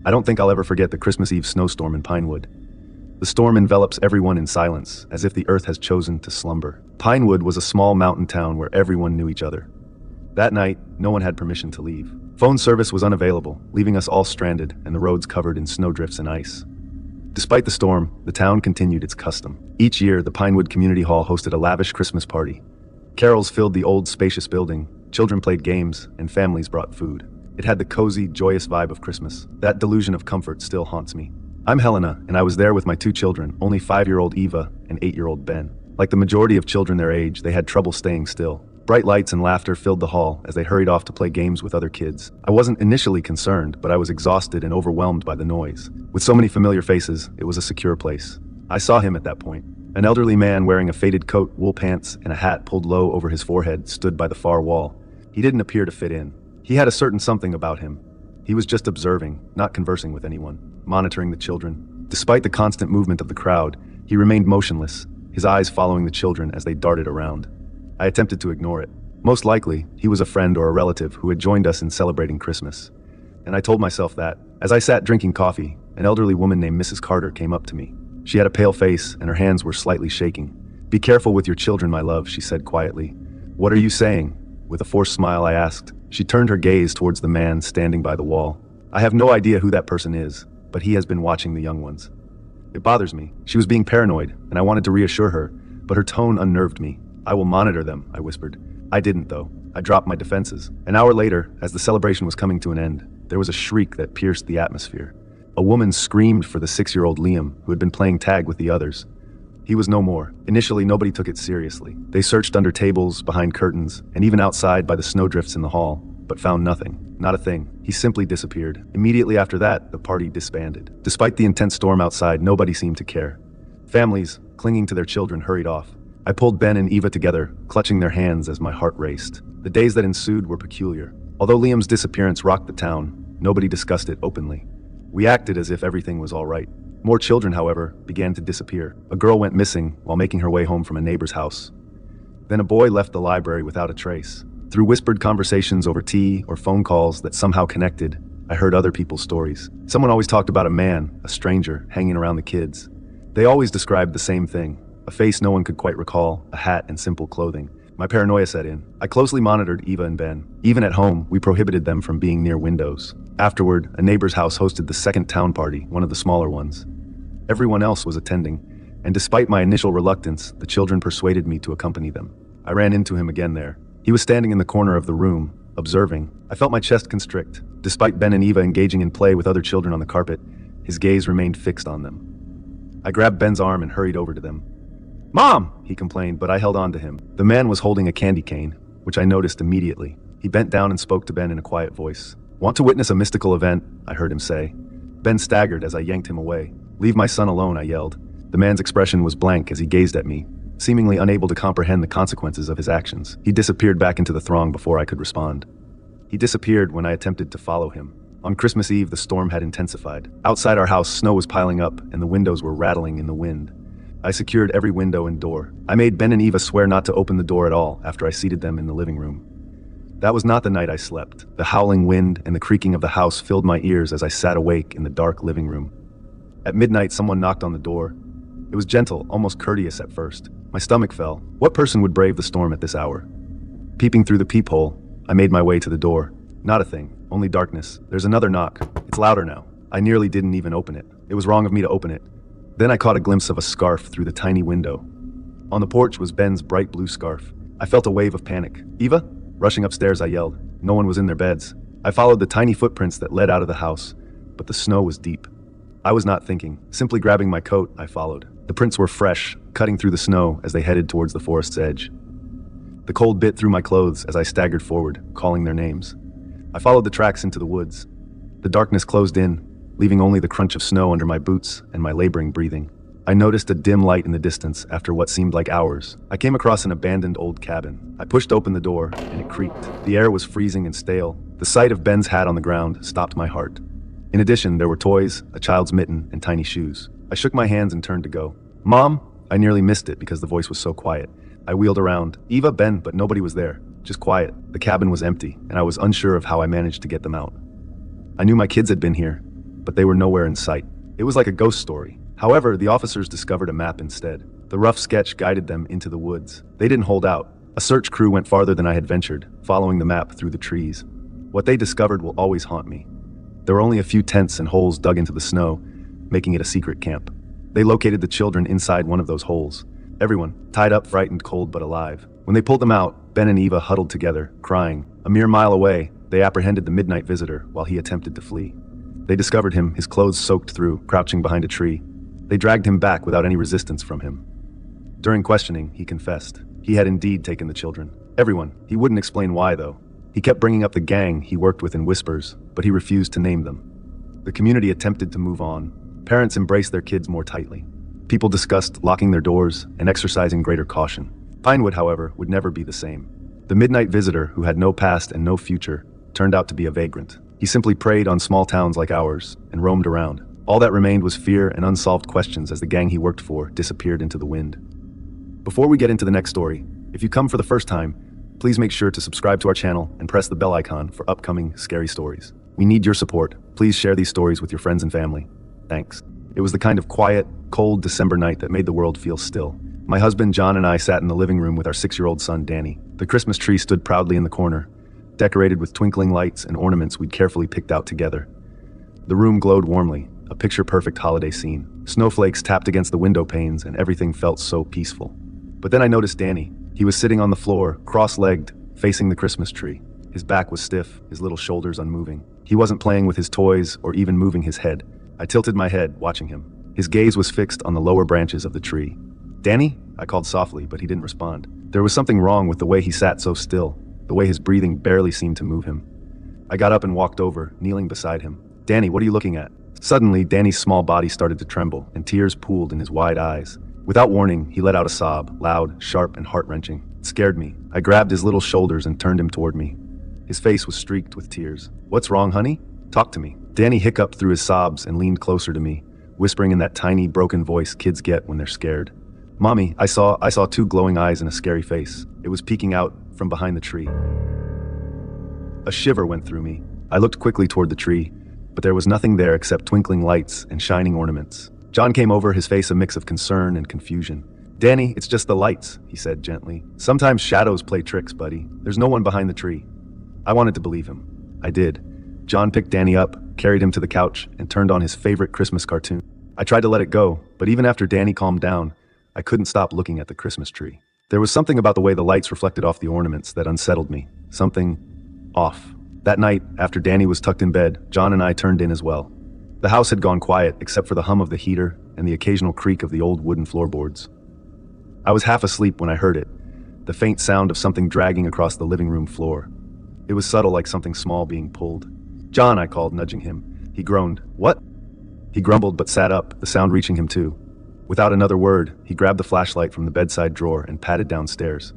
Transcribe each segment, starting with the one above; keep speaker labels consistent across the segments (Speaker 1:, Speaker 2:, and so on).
Speaker 1: I don't think I'll ever forget the Christmas Eve snowstorm in Pinewood. The storm envelops everyone in silence, as if the earth has chosen to slumber. Pinewood was a small mountain town where everyone knew each other. That night, no one had permission to leave. Phone service was unavailable, leaving us all stranded and the roads covered in snowdrifts and ice. Despite the storm, the town continued its custom. Each year, the Pinewood Community Hall hosted a lavish Christmas party. Carols filled the old, spacious building, children played games, and families brought food. It had the cozy, joyous vibe of Christmas. That delusion of comfort still haunts me. I'm Helena, and I was there with my 2 children, only 5-year-old Eva and 8-year-old Ben. Like the majority of children their age, they had trouble staying still. Bright lights and laughter filled the hall as they hurried off to play games with other kids. I wasn't initially concerned, but I was exhausted and overwhelmed by the noise. With so many familiar faces, it was a secure place. I saw him at that point. An elderly man wearing a faded coat, wool pants, and a hat pulled low over his forehead stood by the far wall. He didn't appear to fit in. He had a certain something about him. He was just observing, not conversing with anyone, monitoring the children. Despite the constant movement of the crowd, he remained motionless, his eyes following the children as they darted around. I attempted to ignore it. Most likely, he was a friend or a relative who had joined us in celebrating Christmas. And I told myself that. As I sat drinking coffee, an elderly woman named Mrs. Carter came up to me. She had a pale face and her hands were slightly shaking. "Be careful with your children, my love," she said quietly. "What are you saying?" With a forced smile, I asked. She turned her gaze towards the man standing by the wall. "I have no idea who that person is, but he has been watching the young ones." It bothers me. She was being paranoid, and I wanted to reassure her, but her tone unnerved me. "I will monitor them," I whispered. I didn't, though. I dropped my defenses. An hour later, as the celebration was coming to an end, there was a shriek that pierced the atmosphere. A woman screamed for the 6-year-old Liam, who had been playing tag with the others. He was no more. Initially, nobody took it seriously. They searched under tables, behind curtains, and even outside by the snowdrifts in the hall, but found nothing. Not a thing. He simply disappeared. Immediately after that, the party disbanded. Despite the intense storm outside, nobody seemed to care. Families, clinging to their children, hurried off. I pulled Ben and Eva together, clutching their hands as my heart raced. The days that ensued were peculiar. Although Liam's disappearance rocked the town, nobody discussed it openly. We acted as if everything was all right. More children, however, began to disappear. A girl went missing while making her way home from a neighbor's house. Then a boy left the library without a trace. Through whispered conversations over tea or phone calls that somehow connected, I heard other people's stories. Someone always talked about a man, a stranger, hanging around the kids. They always described the same thing. A face no one could quite recall, a hat and simple clothing. My paranoia set in. I closely monitored Eva and Ben. Even at home, we prohibited them from being near windows. Afterward, a neighbor's house hosted the second town party, one of the smaller ones. Everyone else was attending, and despite my initial reluctance, the children persuaded me to accompany them. I ran into him again there. He was standing in the corner of the room, observing. I felt my chest constrict. Despite Ben and Eva engaging in play with other children on the carpet, his gaze remained fixed on them. I grabbed Ben's arm and hurried over to them. "Mom!" he complained, but I held on to him. The man was holding a candy cane, which I noticed immediately. He bent down and spoke to Ben in a quiet voice. "Want to witness a mystical event?" I heard him say. Ben staggered as I yanked him away. "Leave my son alone," I yelled. The man's expression was blank as he gazed at me, seemingly unable to comprehend the consequences of his actions. He disappeared back into the throng before I could respond. He disappeared when I attempted to follow him. On Christmas Eve, the storm had intensified. Outside our house, snow was piling up, and the windows were rattling in the wind. I secured every window and door. I made Ben and Eva swear not to open the door at all after I seated them in the living room. That was not the night I slept. The howling wind and the creaking of the house filled my ears as I sat awake in the dark living room. At midnight, someone knocked on the door. It was gentle, almost courteous at first. My stomach fell. What person would brave the storm at this hour? Peeping through the peephole, I made my way to the door. Not a thing, only darkness. There's another knock. It's louder now. I nearly didn't even open it. It was wrong of me to open it. Then I caught a glimpse of a scarf through the tiny window. On the porch was Ben's bright blue scarf. I felt a wave of panic. "Eva?" Rushing upstairs, I yelled. No one was in their beds. I followed the tiny footprints that led out of the house, but the snow was deep. I was not thinking. Simply grabbing my coat, I followed. The prints were fresh, cutting through the snow as they headed towards the forest's edge. The cold bit through my clothes as I staggered forward, calling their names. I followed the tracks into the woods. The darkness closed in, leaving only the crunch of snow under my boots and my laboring breathing. I noticed a dim light in the distance after what seemed like hours. I came across an abandoned old cabin. I pushed open the door, and it creaked. The air was freezing and stale. The sight of Ben's hat on the ground stopped my heart. In addition, there were toys, a child's mitten, and tiny shoes. I shook my hands and turned to go. "Mom?" I nearly missed it because the voice was so quiet. I wheeled around. Eva, Ben, but nobody was there. Just quiet. The cabin was empty, and I was unsure of how I managed to get them out. I knew my kids had been here, but they were nowhere in sight. It was like a ghost story. However, the officers discovered a map instead. The rough sketch guided them into the woods. They didn't hold out. A search crew went farther than I had ventured, following the map through the trees. What they discovered will always haunt me. There were only a few tents and holes dug into the snow, making it a secret camp. They located the children inside one of those holes. Everyone, tied up, frightened, cold, but alive. When they pulled them out, Ben and Eva huddled together, crying. A mere mile away, they apprehended the midnight visitor while he attempted to flee. They discovered him, his clothes soaked through, crouching behind a tree. They dragged him back without any resistance from him. During questioning, he confessed. He had indeed taken the children. Everyone. He wouldn't explain why, though. He kept bringing up the gang he worked with in whispers, but he refused to name them. The community attempted to move on. Parents embraced their kids more tightly. People discussed locking their doors and exercising greater caution. Pinewood, however, would never be the same. The midnight visitor, who had no past and no future, turned out to be a vagrant. He simply preyed on small towns like ours and roamed around. All that remained was fear and unsolved questions as the gang he worked for disappeared into the wind. Before we get into the next story, if you come for the first time, please make sure to subscribe to our channel and press the bell icon for upcoming scary stories. We need your support. Please share these stories with your friends and family. Thanks. It was the kind of quiet, cold December night that made the world feel still. My husband John and I sat in the living room with our 6-year-old son Danny. The Christmas tree stood proudly in the corner, decorated with twinkling lights and ornaments we'd carefully picked out together. The room glowed warmly, a picture-perfect holiday scene. Snowflakes tapped against the window panes and everything felt so peaceful. But then I noticed Danny. He was sitting on the floor, cross-legged, facing the Christmas tree. His back was stiff, his little shoulders unmoving. He wasn't playing with his toys or even moving his head. I tilted my head, watching him. His gaze was fixed on the lower branches of the tree. "Danny?" I called softly, but he didn't respond. There was something wrong with the way he sat so still, the way his breathing barely seemed to move him. I got up and walked over, kneeling beside him. "Danny, what are you looking at?" Suddenly, Danny's small body started to tremble, and tears pooled in his wide eyes. Without warning, he let out a sob, loud, sharp, and heart-wrenching. It scared me. I grabbed his little shoulders and turned him toward me. His face was streaked with tears. "What's wrong, honey? Talk to me." Danny hiccuped through his sobs and leaned closer to me, whispering in that tiny, broken voice kids get when they're scared. "Mommy, I saw 2 glowing eyes and a scary face. It was peeking out from behind the tree." A shiver went through me. I looked quickly toward the tree, but there was nothing there except twinkling lights and shining ornaments. John came over, his face a mix of concern and confusion. "Danny, it's just the lights," he said gently. "Sometimes shadows play tricks, buddy. There's no one behind the tree." I wanted to believe him. I did. John picked Danny up, carried him to the couch, and turned on his favorite Christmas cartoon. I tried to let it go, but even after Danny calmed down, I couldn't stop looking at the Christmas tree. There was something about the way the lights reflected off the ornaments that unsettled me. Something off. That night, after Danny was tucked in bed, John and I turned in as well. The house had gone quiet except for the hum of the heater and the occasional creak of the old wooden floorboards. I was half asleep when I heard it, the faint sound of something dragging across the living room floor. It was subtle, like something small being pulled. "John," I called, nudging him. He groaned. "What?" He grumbled but sat up, the sound reaching him too. Without another word, he grabbed the flashlight from the bedside drawer and padded downstairs.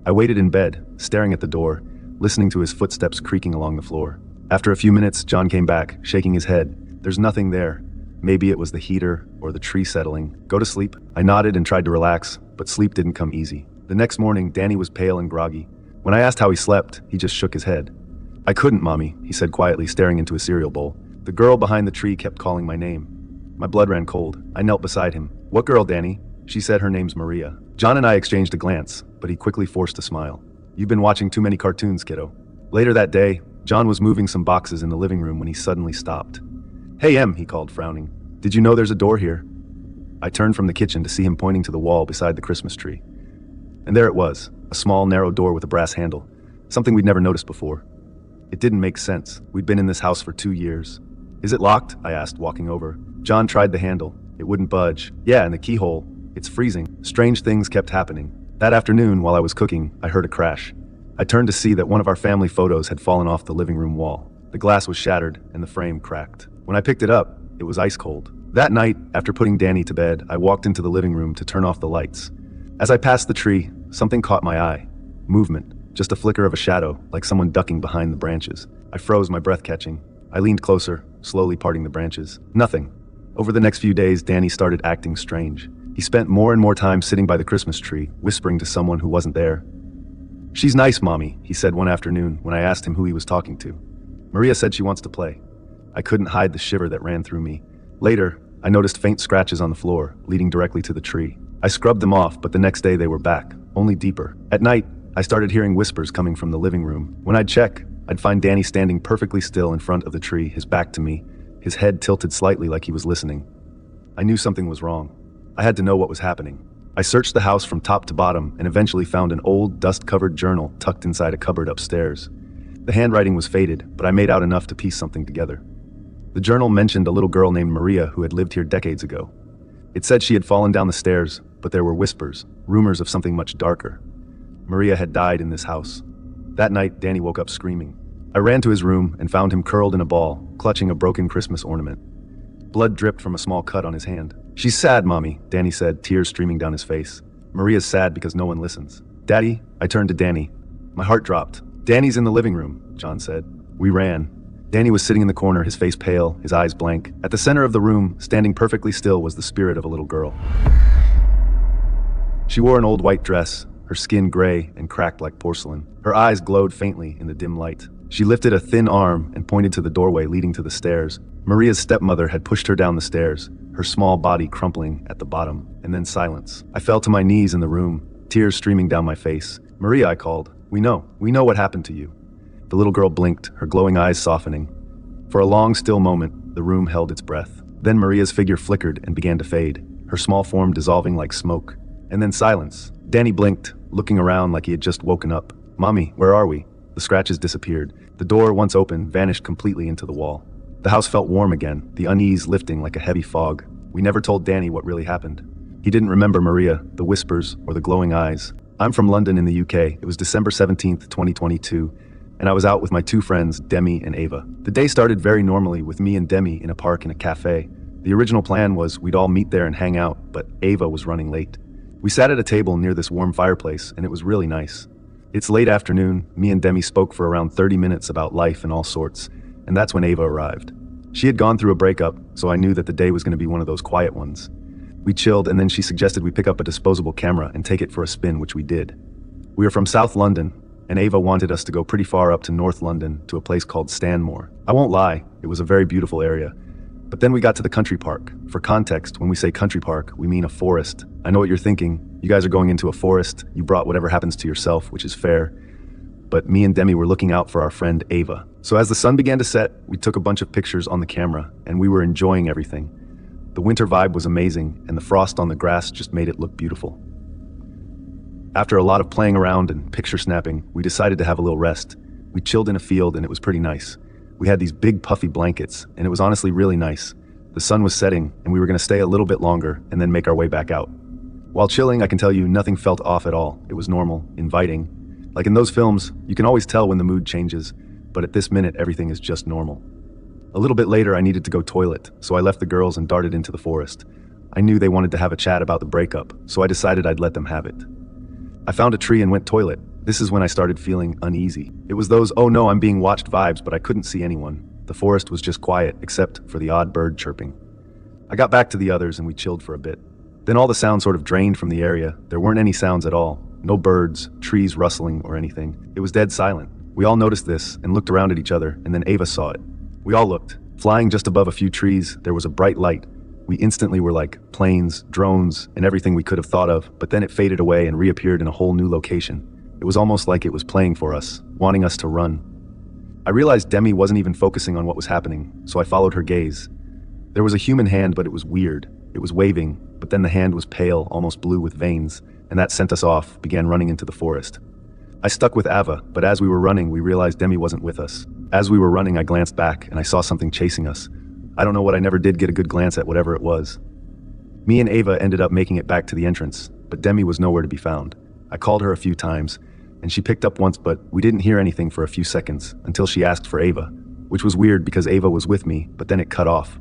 Speaker 1: I waited in bed, staring at the door, listening to his footsteps creaking along the floor. After a few minutes, John came back, shaking his head. "There's nothing there. Maybe it was the heater or the tree settling. Go to sleep." I nodded and tried to relax, but sleep didn't come easy. The next morning, Danny was pale and groggy. When I asked how he slept, he just shook his head. "I couldn't, Mommy," he said quietly, staring into a cereal bowl. The girl behind the tree kept calling my name. My blood ran cold. I knelt beside him. "What girl, Danny?" She said her name's Maria. John and I exchanged a glance, but he quickly forced a smile. "You've been watching too many cartoons, kiddo." Later that day, John was moving some boxes in the living room when he suddenly stopped. "Hey, Em," he called, frowning. "Did you know there's a door here?" I turned from the kitchen to see him pointing to the wall beside the Christmas tree. And there it was, a small, narrow door with a brass handle, something we'd never noticed before. It didn't make sense. We'd been in this house for 2 years. "Is it locked?" I asked, walking over. John tried the handle. It wouldn't budge. "Yeah, and the keyhole. It's freezing." Strange things kept happening. That afternoon, while I was cooking, I heard a crash. I turned to see that one of our family photos had fallen off the living room wall. The glass was shattered, and the frame cracked. When I picked it up, it was ice cold. That night, after putting Danny to bed, I walked into the living room to turn off the lights. As I passed the tree, something caught my eye. Movement. Just a flicker of a shadow, like someone ducking behind the branches. I froze, my breath catching. I leaned closer, slowly parting the branches. Nothing. Over the next few days, Danny started acting strange. He spent more and more time sitting by the Christmas tree, whispering to someone who wasn't there. "She's nice, Mommy," he said one afternoon when I asked him who he was talking to. "Maria said she wants to play." I couldn't hide the shiver that ran through me. Later, I noticed faint scratches on the floor, leading directly to the tree. I scrubbed them off, but the next day they were back, only deeper. At night, I started hearing whispers coming from the living room. When I'd check, I'd find Danny standing perfectly still in front of the tree, his back to me, his head tilted slightly like he was listening. I knew something was wrong. I had to know what was happening. I searched the house from top to bottom and eventually found an old, dust-covered journal tucked inside a cupboard upstairs. The handwriting was faded, but I made out enough to piece something together. The journal mentioned a little girl named Maria who had lived here decades ago. It said she had fallen down the stairs, but there were whispers, rumors of something much darker. Maria had died in this house. That night, Danny woke up screaming. I ran to his room and found him curled in a ball, clutching a broken Christmas ornament. Blood dripped from a small cut on his hand. "She's sad, Mommy," Danny said, tears streaming down his face. "Maria's sad because no one listens." "Daddy?" I turned to Danny. My heart dropped. "Danny's in the living room," John said. We ran. Danny was sitting in the corner, his face pale, his eyes blank. At the center of the room, standing perfectly still, was the spirit of a little girl. She wore an old white dress, her skin gray and cracked like porcelain. Her eyes glowed faintly in the dim light. She lifted a thin arm and pointed to the doorway leading to the stairs. Maria's stepmother had pushed her down the stairs, her small body crumpling at the bottom, and then silence. I fell to my knees in the room, tears streaming down my face. "Maria," I called. We know what happened to you." The little girl blinked, her glowing eyes softening. For a long, still moment, the room held its breath. Then Maria's figure flickered and began to fade, her small form dissolving like smoke. And then silence. Danny blinked, looking around like he had just woken up. "Mommy, where are we?" The scratches disappeared. The door, once open, vanished completely into the wall. The house felt warm again, the unease lifting like a heavy fog. We never told Danny what really happened. He didn't remember Maria, the whispers, or the glowing eyes. I'm from London in the UK. It was December 17th, 2022, and I was out with my two friends, Demi and Ava. The day started very normally with me and Demi in a park in a cafe. The original plan was we'd all meet there and hang out, but Ava was running late. We sat at a table near this warm fireplace, and it was really nice. It's late afternoon. Me and Demi spoke for around 30 minutes about life and all sorts, and that's when Ava arrived. She had gone through a breakup, so I knew that the day was going to be one of those quiet ones. We chilled, and then she suggested we pick up a disposable camera and take it for a spin, which we did. We are from South London, and Ava wanted us to go pretty far up to North London to a place called Stanmore. I won't lie, it was a very beautiful area. But then we got to the country park. For context, when we say country park, we mean a forest. I know what you're thinking. You guys are going into a forest. You brought whatever happens to yourself, which is fair. But me and Demi were looking out for our friend Ava. So as the sun began to set, we took a bunch of pictures on the camera, and we were enjoying everything. The winter vibe was amazing, and the frost on the grass just made it look beautiful. After a lot of playing around and picture snapping, we decided to have a little rest. We chilled in a field, and it was pretty nice. We had these big puffy blankets, and it was honestly really nice. The sun was setting, and we were going to stay a little bit longer and then make our way back out. While chilling, I can tell you nothing felt off at all. It was normal, inviting. Like in those films, you can always tell when the mood changes, but at this minute, everything is just normal. A little bit later, I needed to go toilet, so I left the girls and darted into the forest. I knew they wanted to have a chat about the breakup, so I decided I'd let them have it. I found a tree and went toilet. This is when I started feeling uneasy. It was those "oh no, I'm being watched" vibes, but I couldn't see anyone. The forest was just quiet, except for the odd bird chirping. I got back to the others and we chilled for a bit. Then all the sound sort of drained from the area. There weren't any sounds at all. No birds, trees rustling, or anything. It was dead silent. We all noticed this and looked around at each other, and then Ava saw it. We all looked. Flying just above a few trees, there was a bright light. We instantly were like planes, drones, and everything we could have thought of, but then it faded away and reappeared in a whole new location. It was almost like it was playing for us, wanting us to run. I realized Demi wasn't even focusing on what was happening, so I followed her gaze. There was a human hand, but it was weird. It was waving, but then the hand was pale, almost blue with veins, and that sent us off, began running into the forest. I stuck with Ava, but as we were running, we realized Demi wasn't with us. As we were running, I glanced back, and I saw something chasing us. I don't know what, I never did get a good glance at whatever it was. Me and Ava ended up making it back to the entrance, but Demi was nowhere to be found. I called her a few times, and she picked up once, but we didn't hear anything for a few seconds, until she asked for Ava, which was weird because Ava was with me, but then it cut off.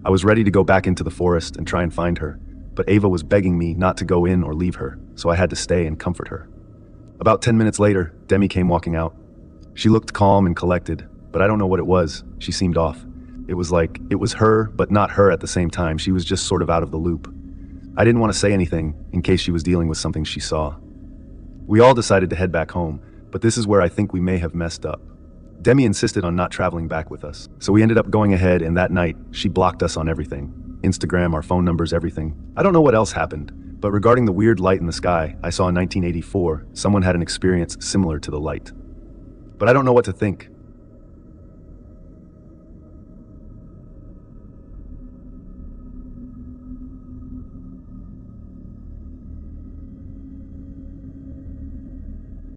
Speaker 1: I was ready to go back into the forest and try and find her, but Ava was begging me not to go in or leave her, so I had to stay and comfort her. About 10 minutes later, Demi came walking out. She looked calm and collected, but I don't know what it was. She seemed off. It was like, it was her, but not her at the same time. She was just sort of out of the loop. I didn't want to say anything, in case she was dealing with something she saw. We all decided to head back home, but this is where I think we may have messed up. Demi insisted on not traveling back with us, so we ended up going ahead, and that night, she blocked us on everything. Instagram, our phone numbers, everything. I don't know what else happened, but regarding the weird light in the sky I saw in 1984, someone had an experience similar to the light. But I don't know what to think.